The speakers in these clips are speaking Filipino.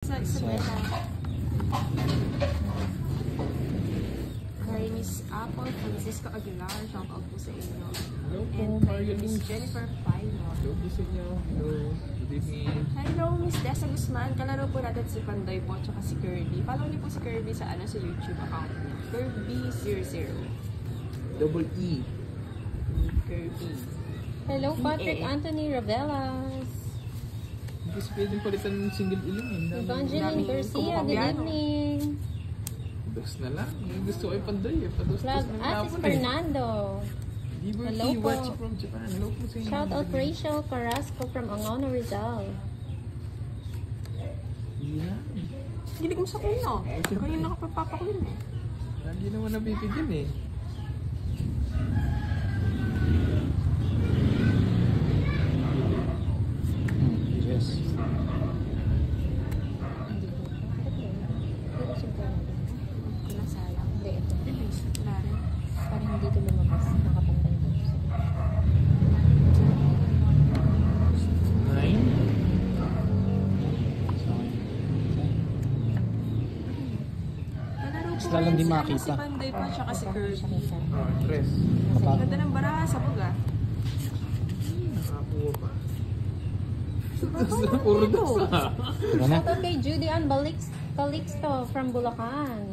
Kay Miss Apple Francisco Aguilar, shout out po sa inyo. Hello po, And kay Miss Jennifer Paino. Hello po sa inyo. Hello. Good evening. Hello, Miss Dessa Guzman. Kalaro po natin si Pandoy po at si Kirby. Follow niyo po si Kirby sa sa YouTube account niya. Kirby00. Double E. Kirby. Hello, Patrick Anthony Ravelas. Hindi kasi pwedeng palitan ng single ilim. Evangeline Garcia, good evening. Dos na lang. Gusto ko ay Pandoy. Pados Love na Asis Fernando. Hello po. Watching from Japan. Hello po sa inyo. Shout out Rachel Carrasco from Angono, Rizal. Yeah. Gilig mo sa kuno. Kanina ka papapakulin eh. Lagi naman nabibigyan eh. Yes. Sayang. Hindi, ito. Wala rin. Parang hindi ito lumabas. Nakapantay ko. 9. Kalaro po Basta lang di si makita. si Pandoy po at si Kirby. Tres. Ganda ng baraha sa buga. Nakakuha pa. Puro dos ah. Ano na? Shout out kay Judy Ann Calixto from Bulacan.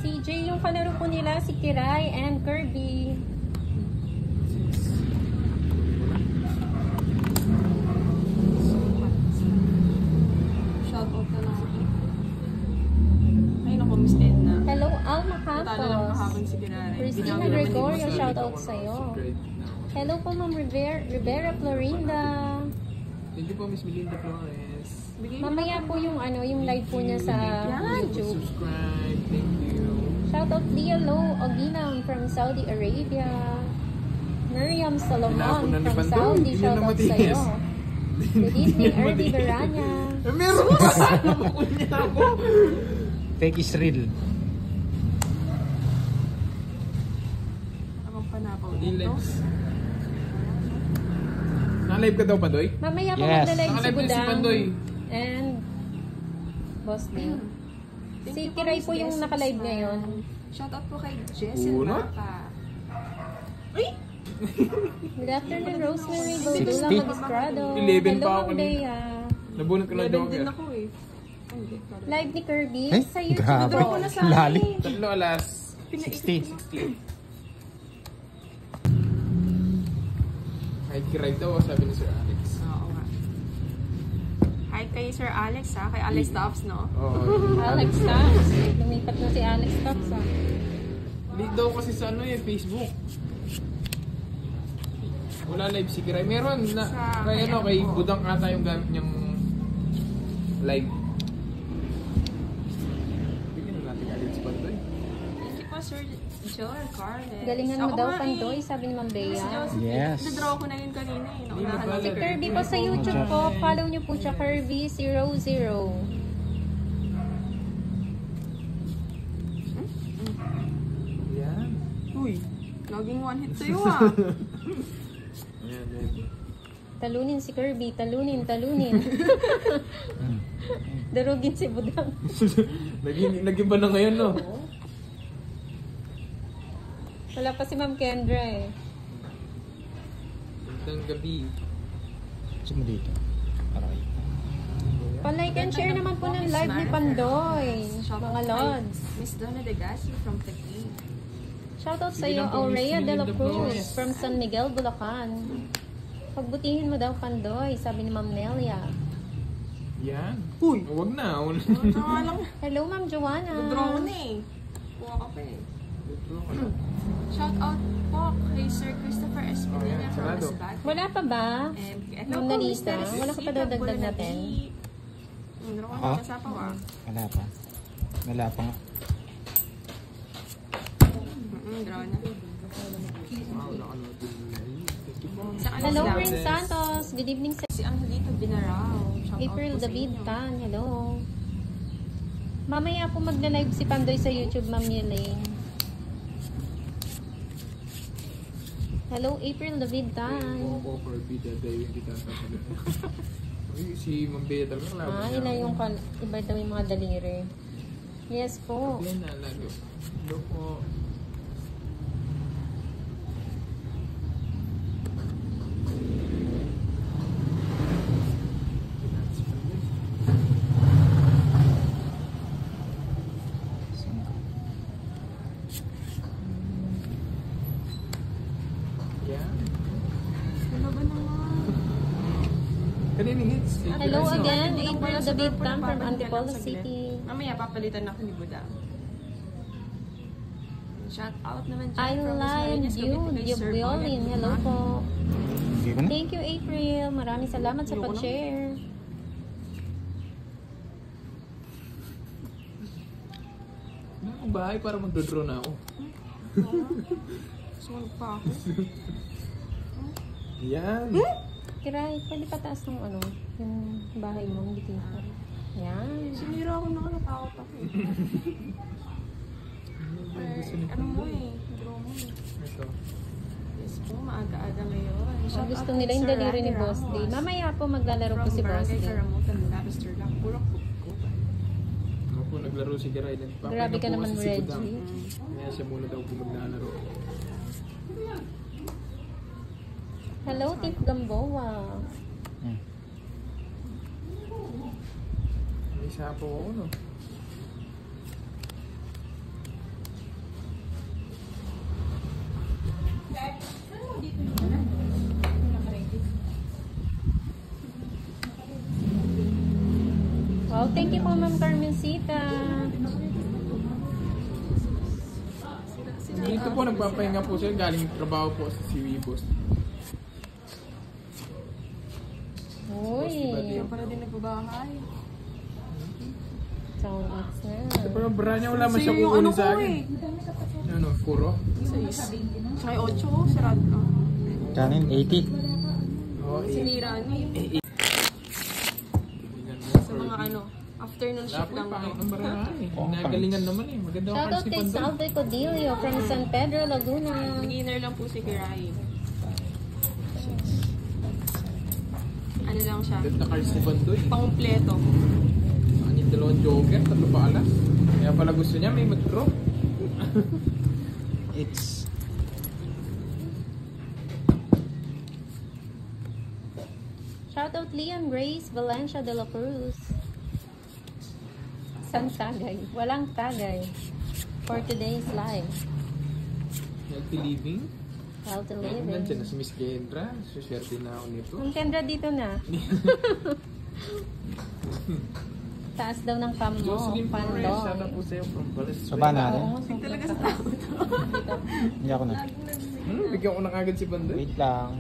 CJ, yung kalaro po nila, si Kiray and Kirby. Shout out na lang. Ay naku, Miss Edna. Hello, Alma Natalo lang Campos. kahapon si Ginara. Christina Gregorio, shout out sa'yo. Hello po, Ma'am Rivera Florinda. Thank you po, Miss Melinda Flores. Mamaya po yung yung live po niya sa YouTube. Subscribe. Thank you. Shout out Leah Low Oginam from Saudi Arabia. Miriam Solomon Hinapo na ni from Pandoy. Saudi, Hindi shout na out matiis. sa'yo. Good evening, Erdi Baranya. Eh, meron pa! Napakul niya ako. Fake is real. Akong panapaw Hindi dito. live. Naka-live ka daw, Pandoy? Mamaya po Yes. magla-live si Naka-live din si Budang Pandoy. and Boss Bill. Si Kiray po yung naka-live ngayon. Shout out po kay Jessel Unot? Bata. Good afternoon, Rosemary Goldula 60. Magistrado. 11 pa Hello, ako Ma'am kanina. Bea. Nabunot ko lang daw. Din ako eh. Ay, hindi. Live ni Kirby Eh, sa YouTube. grabe. Draw ko na sa Lalim. akin. Tatlo alas. 60. Kahit kiray daw, sabi ni Sir Alex. Oo nga. Hi kay Sir Alex ha. Kay Alex Tops, no? Oo. Alex Tops. Lumipat na si Alex Tops ah. Late daw kasi sa Facebook. Wala live si Kiray. Meron na Sa- kay kay Budang ata yung gamit niyang live. Bigyan na natin ulit si Pandoy. Thank you po, Sir Joel Carles. Galingan mo daw, Pandoy, sabi ni Ma'am Bea. Yes. Nadraw ko na yun kanina eh. Naunahan Hindi, ako. Si Kirby po sa YouTube po. Follow niyo po siya, Kirby00. Yan. Uy, laging one hit sa'yo ah. Ayan, ayan. Talunin si Kirby. Talunin. Darugin si Budang. Naging ba na ngayon, no? Wala pa si Ma'am Kendra eh. Magandang gabi. Gusto mo dito. Aray. Pa-like and share naman po ng live ni Pandoy. Mga lods. Miss Donna Degassi from Taguig. Shoutout sa Sige iyo, lang po, Miss Aurea de la Melinda Cruz Flores. from San Miguel, Bulacan. Pagbutihin mo daw, Pandoy, sabi ni Ma'am Nelia. Yan. Uy! Huwag na. Tama lang. Hello, Ma'am Joanna. Nadraw ko na eh. Kuha ka pa eh. Shout out po kay Sir Christopher Espinilla Oh, from sarado. Masbate. Wala pa ba? And Ma'am Nalisa, wala ka pa daw dagdag natin? Nadraw ko Ah? na sa pa ah. Wala pa. Wala pa nga. Draw na. Sa Hello, kanila, Prince Santos. Good evening sa Si Angelito Binarao. Shout out April po sa David inyo. Tan. Hello. Mamaya po magla-live si Pandoy sa YouTube, Ma'am Yelaine. Hello, April David Tan. Oo, for bida day yung kita sa pala. Si Ma'am Bea talaga laban niya. Ilan yung iba daw yung mga daliri. Yes po. Yan na, lalo. Hello po. Yan. Ano ba naman? Kanina hits. Hello again, Hindi ko April pala David super Tan from napapalitan Antipolo lang saglit. City. Mamaya papalitan ako ni Buda. Shout out naman dyan I from like Miss you, Marinas, kay Sir Violin. Boyet. Hello po. Hindi ko na. Thank you, April. Maraming salamat sa Ayoko na. pag-share. Ang bahay para magdodraw na ako. Sumunod pa ako. Yan. Kiray, pwede pataas ng yung bahay mo, hindi dito. Yan. Sinira ako na natakot ako. Ano mo draw mo Ito. Yes po, maaga-aga ngayon. Ang gusto nila yung daliri ni Boss D. Mamaya po maglalaro po si Boss D. From Barangay Karamutan, Lapister lang. Puro ko. Ako po naglaro si Garay. Grabe ka naman, Reggie. Kaya siya muna daw po maglalaro. Hello, Tip Gamboa. May isa po ako, no? Wow, thank you po, Ma'am Carmencita. Dito po nagpapahinga po siya. Galing trabaho po sa Boss. Uy, Yung pala din nagbabahay. sound out na. Pero bra niya wala man siya Kasi yung kukunin ano sa ko akin. Ano, puro? 6. Tsaka yung 8, sarado na. Kanin, 80. Oo, Sinira niya. Sa mga afternoon Wala shift po lang yung pangit ako. ng baraha eh. Nagalingan naman eh. Maganda ako Shoutout si kay Pandoy. Salve Codilio from San Pedro, Laguna. Beginner lang po si Kirai. Ano lang siya? Ganda cards si Pandoy. Pangumpleto. Ang yung dalawang joker, 3 pa alas. Kaya pala gusto niya may mag-draw. It's Shoutout Leon Grace Valencia de la Cruz. San tagay? Walang tagay. For today's live. Healthy living. Healthy Nandiyan living. na si Miss Kendra. Suswerte na ako nito. Ang Kendra dito na. Taas daw ng cam mo. Jocelyn Flores, shout out Pandoy. po sa'yo from Valenzuela. sa ba natin? Oo, Talaga sa tao. Hindi ako na. Bigyan ko na agad si Pandoy. Wait lang.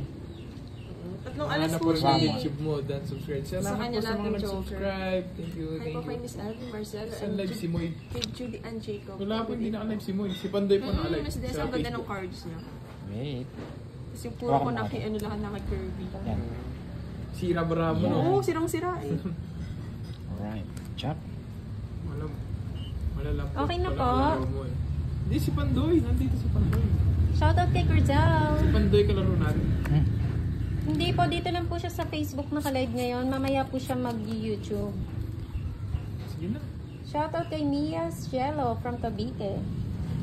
Tatlong Ano alas na po po siya. sa YouTube mo, dan subscribe. Salamat kanya po sa mga natin, nag-subscribe. Thank you, Hi thank po kay you. Miss Alvin Marcelo Sa and live si Moy. kay Judy and Jacob. Wala po, hindi na-live si Moy. Si Pandoy po na-live Miss Des, sa ang ganda ng Facebook. cards niya. Wait. Kasi yung puro ko Hawakan mo ako. ano lahat na kay Kirby. Yan. Sira Bravo, no? Oo, sirang-sira eh. Alright. Chop. Wala po. Okay na Wala po. kalaro mo eh. Hindi, si Pandoy. Nandito si Pandoy. Shoutout kay Si Cordell. Pandoy kalaro natin. Hindi po, dito lang po siya sa Facebook naka-live ngayon. Mamaya po siya mag-YouTube. Sige na. Shoutout kay Mia Cielo from Cavite.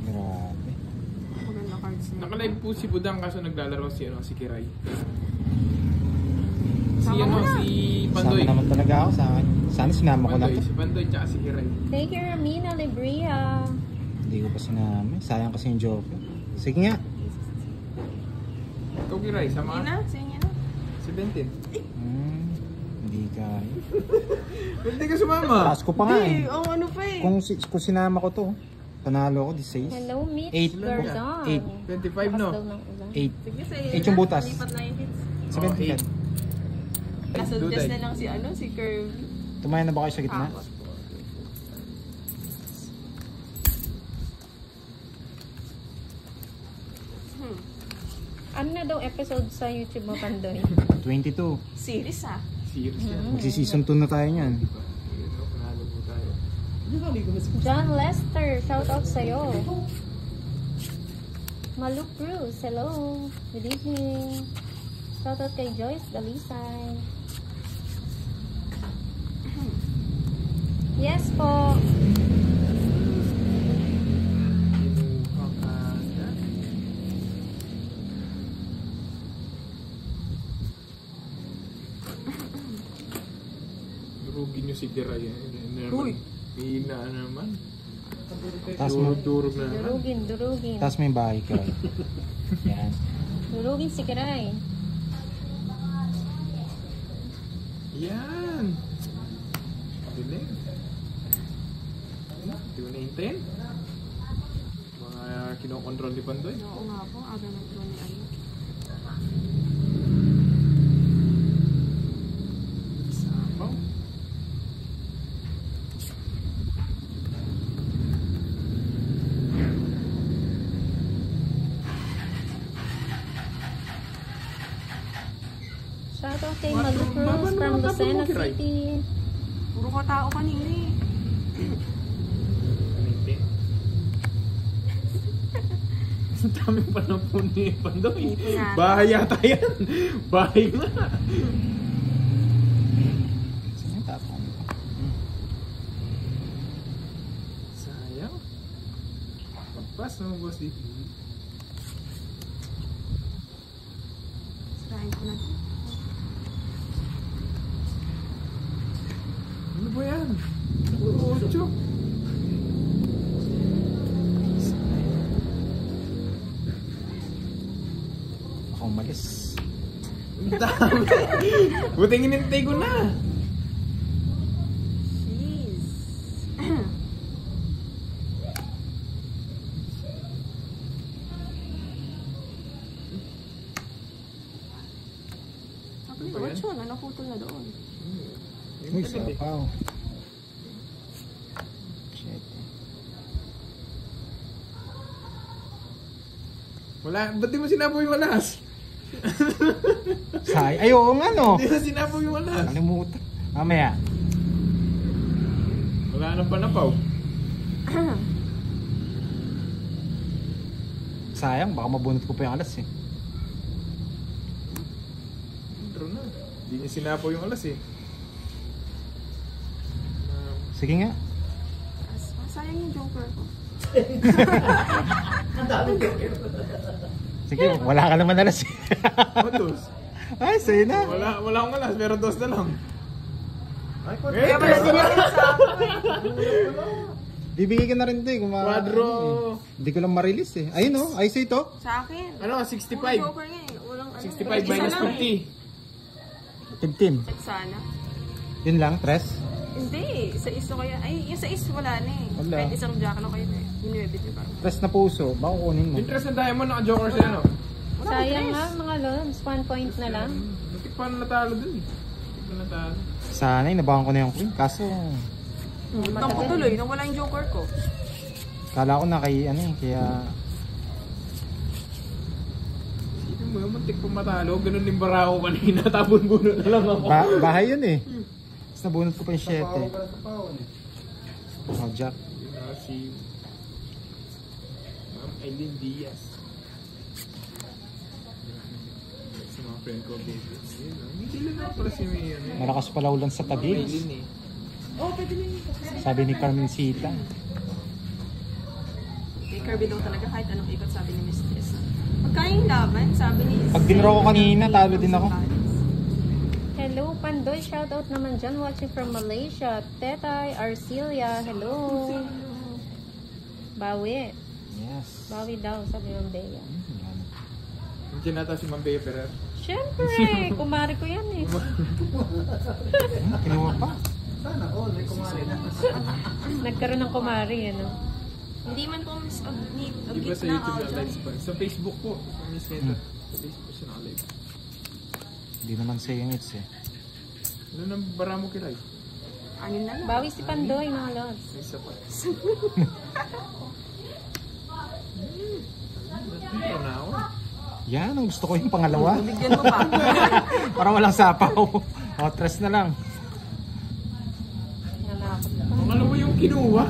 Grabe. Maganda cards niya. Naka-live po si Budang kaso naglalaro si Kiray. Si Sama mo na. si Sama Pandoy. naman talaga ako sa akin. Sana sinama ko na Pandoy, to. si Pandoy tsaka si Kiray. Thank you, Ramina Libria. Hindi ko pa sinama. Sayang kasi yung joke. Sige nga. Ikaw Kiray, Sige sama na, sa inyo na. si Bentin. Hindi ka. Hindi ka sumama. Taas ko pa nga eh. Hindi, ano pa eh. Kung sinama ko to, panalo ko di 6. Hello, Mitch 8. Garzon. 25 no? Lakas daw ng ulan. 8. Sige, sa Eh, yung butas. Lipat na yung hits. 7. Kasundas Duday. na lang si Kirby. Tumayan na ba kayo sa gitna? Tapos po. Ano na daw episode sa YouTube mo, Pandoy? 22. Series Serious yan. Magsi-season 2 na tayo niyan. Ito, panalo po tayo. John Lester, shoutout sa'yo. Malu Cruz, hello. Good evening. Shoutout kay Joyce Dalisay. Yes po. Kinuha ka na. Durugin nyo si Kiray. Uy! Hina naman. Taas mo. Durug na naman. Durugin. Taas mo yung bahay ko. Yan. Durugin si Kiray. Yan! Dilim. Hindi mo na-hintayin. Mga kinokontrol ni Pandoy. Oo nga po, aga ng draw ni ano. Sabaw. Shoutout kay Malu Cruz from Lucena City. Puro ko tao kanina eh. Maintain. Ang dami pa ng phone ni Pandoy. Bahay yata yan. Bahay nga. Saan yung tapon? Sayang. Pagpas naman boss dito. Sirahin ko na ito. Ano ba yan? Puro 8. Ako umalis. Ang dami. Buting inintay ko na. Jeez. Sabi ni Watch yun, ano putol na doon? Uy, sapaw. Shit. Wala, ba't di mo sinapo yung alas? Ay, oo nga no. Di mo sinapo yung alas. Kalimutan. Mamaya. Wala nang panapaw. Sayang, baka mabunot ko pa yung alas eh. Intro na. Hindi niya sinapo yung alas eh. Sige nga. Sayang yung joker ko. Sige, wala ka naman alas eh. Otos. Ay, sa'yo na. Wala akong alas, pero 2 na lang. Kaya pala din yung sa Bibigay ka na rin ito eh. Quadro. Hindi ko lang ma-release eh. Ayun oh, ay sa ito. Sa akin. Ano, Puro 65. joker nga eh. Walang ano. 65 Isa minus lang eh. 15. Check sana. Yun lang, tres. Hindi. Sa is kaya. Ay, yung sa is wala na eh. Wala. Kahit isang jack na kayo na eh. Inuwebit yung parang. Tres na puso. Baka kunin mo. Interest ng diamond, naka-joker siya, no? Sayang nga mga lods. 1 point na lang. Butik pa na natalo dun eh. Butik pa natalo. Sana, inabahan ko na yung queen. Kaso, Utang ko tuloy nang wala yung joker ko. kala ko na kay ano eh. Kaya, Sino mo yung muntik pa matalo? Ganun yung bara ko kanina. Tabon-buno na lang ako. bahay yun eh. Tapos nabunot ko pa yung 7. Oh, Jack. Yun na si Ma'am Aileen Diaz. Sa mga friend ko, baby. Yun, hindi lang na pala si May. Malakas pala ulan sa Ma'am Taguig. Aileen eh. Sabi ni Carmencita. Kay Kirby daw talaga kahit anong ikot sabi ni Miss Tess. Pagka yung laban, sabi ni... Pag dinro ko kanina, talo din ako. Hello, Pandoy. Shoutout naman dyan watching from Malaysia. Tetay, Arcelia. Hello. Bawi. Yes. Bawi daw, sabi ng Bea. Yan. Nandiyan nata si Ma'am Bea Ferrer. Siyempre, kumari ko yan eh. Kinuha pa. Nagkaroon ng kumari, ano. Hindi man po Miss Di ba sa YouTube na live pa? Sa Facebook po. Sa Miss Neta. Sa Facebook siya naka-live. Hindi naman sayang it's eh. Ano nang bara mo kilay? Anin na lang. Bawi si Pandoy, mga lods. May isa pa. Dito na ako. Yan, ang gusto ko yung pangalawa. Bigyan mo pa. Para walang sapaw. O, tres na lang. Nanakot pa. Ang ano ba yung kinuha?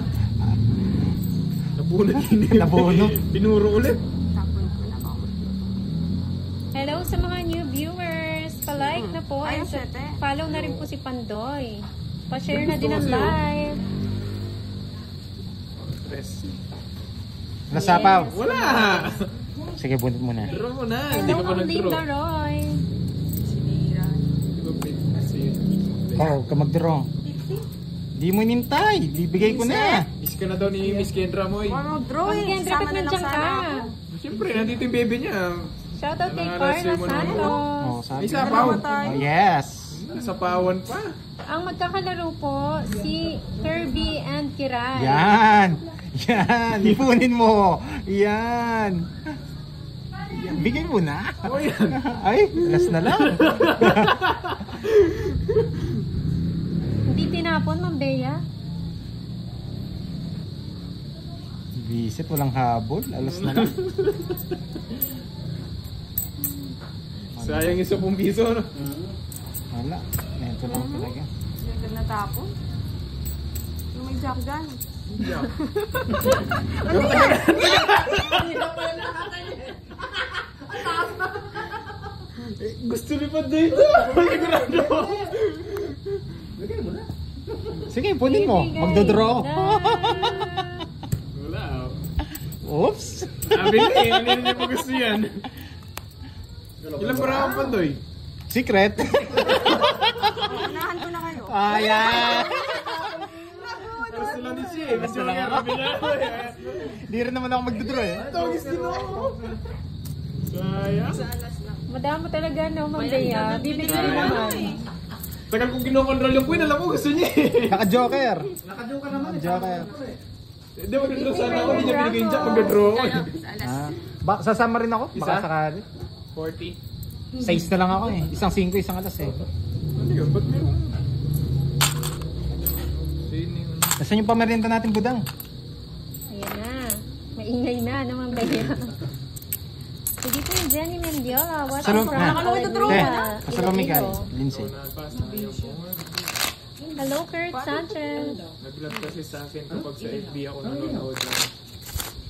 Nabunot din. Nabunot. Pinuro ulit. Tapon ko. po. Ay, And sete. follow na rin po si Pandoy. Pa-share na din ang live. Tres. Nasapaw. Wala! Sige, bunot mo na. Draw mo na. Hindi Hello, ka pa Ma'am nag-draw. Linda Roy. Sinira. Di ba pwede kasi Oo, ka mag-draw. Di mo nintay. Bibigay ko na. miss ka na daw ni Miss Kendra mo eh. Ano, draw Ma'am eh. Kendra, Sama ba't na lang nandiyan sana ka? ako. Siyempre, nandito yung baby niya. Shoutout kay Mga Carla nasa-sermon naman. Santos. Oh, sabi. May sapaw. Oh, yes. Nasa pawan pa. Ang magkakalaro po, si Kirby and Kiray. Yan. Yan. Ipunin mo. Yan. Bigay mo na. Oh, yan. Ay, last na lang. Hindi tinapon, Ma'am Bea. Visit, walang habol. Alas na lang. Sayang yung 10 piso, no? Wala. Ito lang talaga. Hindi na tapon. Yung may jack dyan. Yeah. Gusto ni pa dito. Sigurado. Sige, punin mo. Magdodraw. Wala. Oops. Sabi na eh, hindi niya pa gusto yan. Ilang para ang pandoy? Secret. Unahan ko na kayo. Ayan. Gusto lang din siya eh. Gusto lang ako. Di rin naman ako magdodraw eh. Tawagis din ako. Sayang. Sa alas lang. Madama talaga, no, Ma'am Bea. Bibigyan rin naman. Tagal kong kinokontrol yung queen, alam mo gusto niya eh. Naka-joker. Naka-joker naman. Naka-joker. Hindi, mag-draw sana ako. Hindi niya binigay yung jack, mag-draw ako. Sa alas. Sasama rin ako. Baka Isa? sakali. 40. 6 na lang ako eh. Isang 5, isang alas eh. Ano yun? Ba't meron? Sino yun? Nasaan yung pamerinda natin, Budang? Ayan na. Maingay na, no, Ma'am Bea. Sige po yung Jenny Mendiola. What's Salom, up from na. Alexandria, Te, sa Lumigal. Iloilo. Lindsay. Nabasa na yung board. Hello, Kurt Sanchez. Nag-vlog kasi sa akin kapag sa FB ako nanonood lang.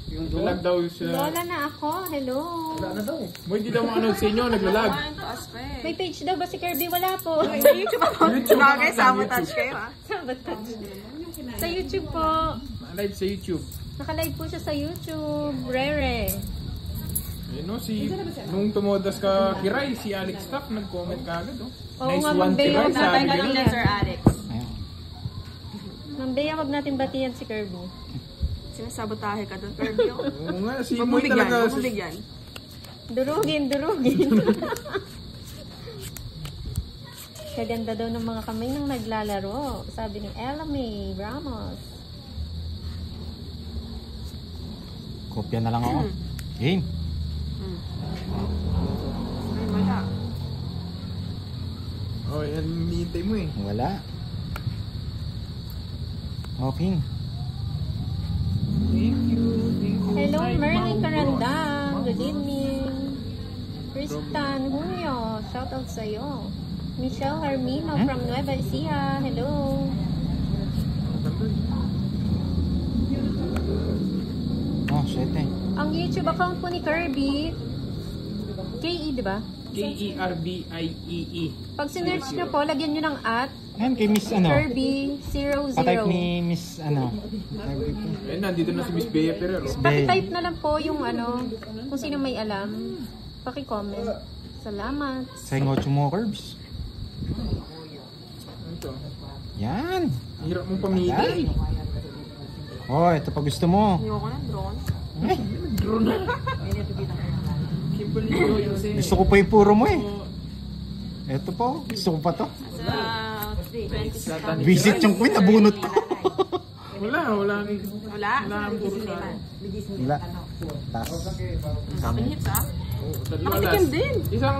Nag-vlog daw siya. Lola na ako. Hello. Boy, di daw makanood sa inyo, naglalag. Kumain taas pa eh. May page daw ba si Kirby? Wala po. Sa YouTube ako. Bagay, sabotage kayo ah. Sabotage. Sa YouTube po. Live sa YouTube. Naka-live po siya sa YouTube. Rere. Ayun no, nung tumodas ka Kiray, si Alex Tapp, nag-comment ka agad oh. Oo Nice nga, one, Ma'am Bea, Kiray, huwag sabi natin niya. batiyan. Sir Alex. Ayan. Ma'am Bea, huwag natin batiyan si Kirby. Sinasabotahe ka doon, Kirby. Oo nga, si Huwag Moy mo bigyan, talaga. huwag mo bigyan. Durugin. Kaganda daw ng mga kamay nang naglalaro. Sabi ni Ella May Ramos. Kopya na lang ako. Game. Ay, wala. Oh, yan, hinihintay mo eh. Wala. Open. Thank you. Hello, Hi, Merlin Mau. Carandang. Good evening. Tristan Julio. Shout out sa'yo. Michelle Hermino from Nueva Ecija. Hello. Oh, shit eh. Ang YouTube account po ni Kirby, KE, di ba? K-E-R-B-I-E-E. Pag sinerch nyo po, lagyan nyo ng Ayan, kay Miss ano. Kirby00. Patype ni Miss ano. Ayun, nandito na si Miss Bea Ferrero. Pakitype na lang po yung ano, kung sino may alam. Paki-comment. Salamat. Sa Ngocho mo, Curbs. Ano to? Yan. Hirap mong pamili. Oh, ito pa gusto mo. Ayoko na, drone. Ay, Kimberly Joy. gusto ko pa yung puro mo eh. Ito po, gusto ko pa to. Sa 26. Visit yung queen, nabunot ko. Wala. Wala? Wala ang puro sa akin. Wala. Tas. Sabi niyo sa? Oo, tatlo Nakatikim alas. din. Isang